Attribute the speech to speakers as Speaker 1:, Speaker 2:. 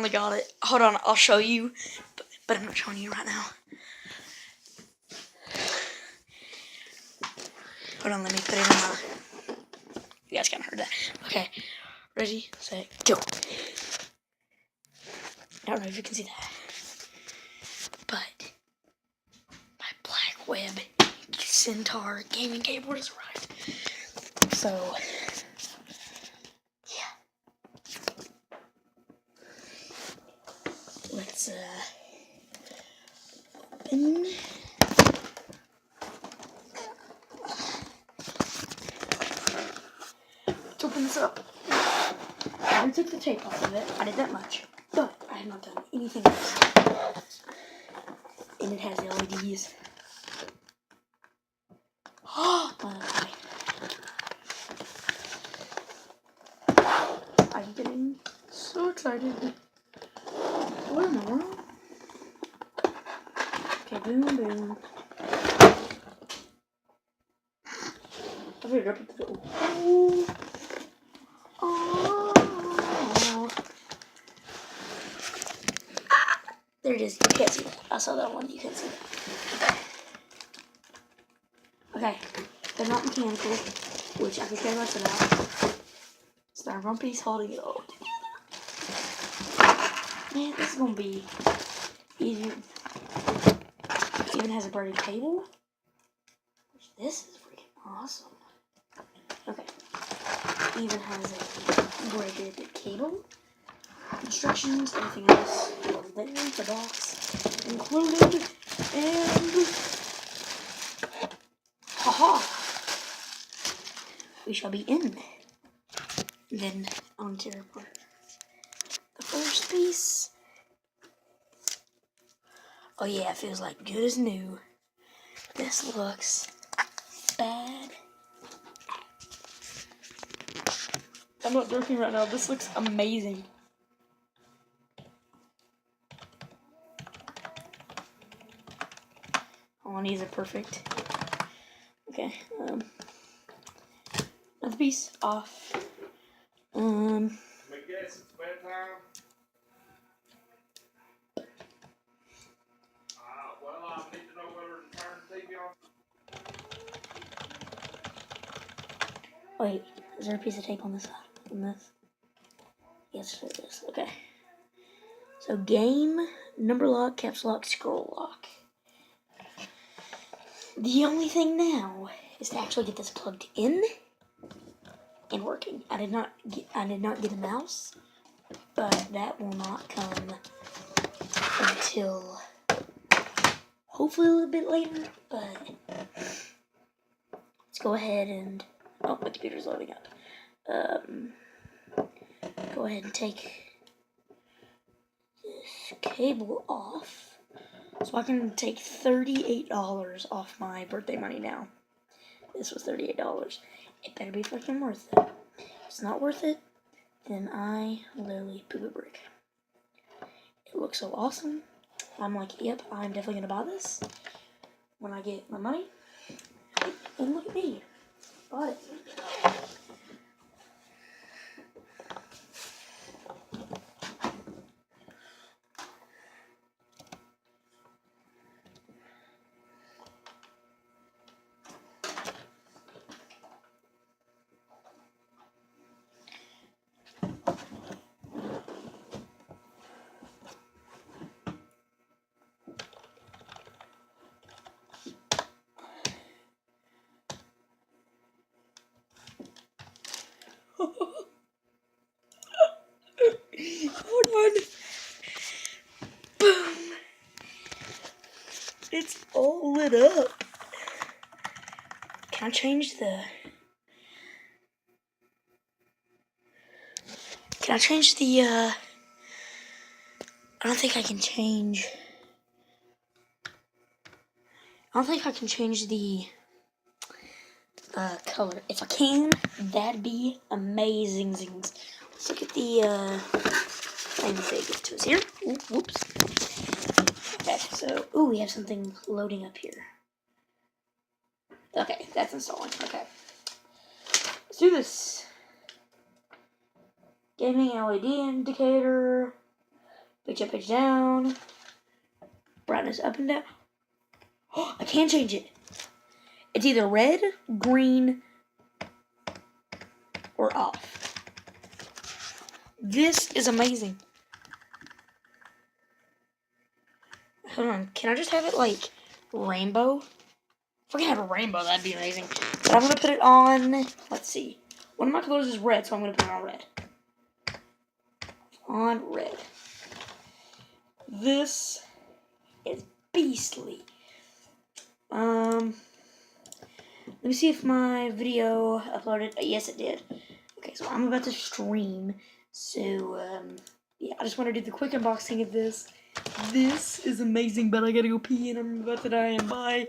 Speaker 1: finally got it. Hold on, I'll show you, but I'm not showing you right now. Hold on, let me put it in my... You guys kind of heard that. Okay, ready, set, go. I don't know if you can see that, but my blackweb centaur gaming keyboard has arrived. So, yeah. Let's open. Let's open this up. I took the tape off of it. I did that much, but I have not done anything else. And it has LEDs. Oh, I'm getting so excited. What in the world? Okay, boom, boom. I figured up at the door. Oh. Ah, there it is. You can't see that. I saw that one. You can't see that. Okay. They're not mechanical, which I can care less about. Styrofoam piece holding it all together. Man, this is gonna be easier. It even has a braided cable. This is freaking awesome. Okay. It even has a braided cable. Instructions, everything else. There, the box included, and haha, we shall be in. Then onto the first piece. Oh yeah, it feels like good as new. This looks bad. I'm not joking right now. This looks amazing. Oh, these are perfect. Okay, another piece off.
Speaker 2: I guess it's bedtime. Well, I need to know whether to turn the TV on.
Speaker 1: Wait, is there a piece of tape on this side? On this? Yes, there is. Okay. So game, number lock, caps lock, scroll lock. The only thing now is to actually get this plugged in and working. I did not get a mouse, but that will not come until hopefully a little bit later. But let's go ahead and my computer's loading up. Go ahead and take this cable off. So I can take $38 off my birthday money now. This was $38. It better be fucking worth it. If it's not worth it, then I literally poop a brick. It looks so awesome. I'm like, yep, I'm definitely gonna buy this when I get my money. And look at me. Bought it. Hold on. Boom. It's all lit up. Can I change the... Can I change the, I don't think I can change... I don't think I can change the color. If I can, that'd be amazing. Let's look at the things they give to us here. Whoops. Okay, so, we have something loading up here. Okay, that's installing. Okay. Let's do this. Gaming LED indicator. Pitch up, pitch down. Brightness up and down. Oh, I can change it. It's either red, green, or off. This is amazing. Hold on, can I just have it like rainbow? If I can have a rainbow, that'd be amazing. But I'm gonna put it on, let's see. One of my colors is red, so I'm gonna put it on red. On red. This is beastly. Let me see if my video uploaded. Yes, it did. Okay, so I'm about to stream. So, yeah, I just want to do the quick unboxing of this. This is amazing, but I gotta go pee and I'm about to die, and bye.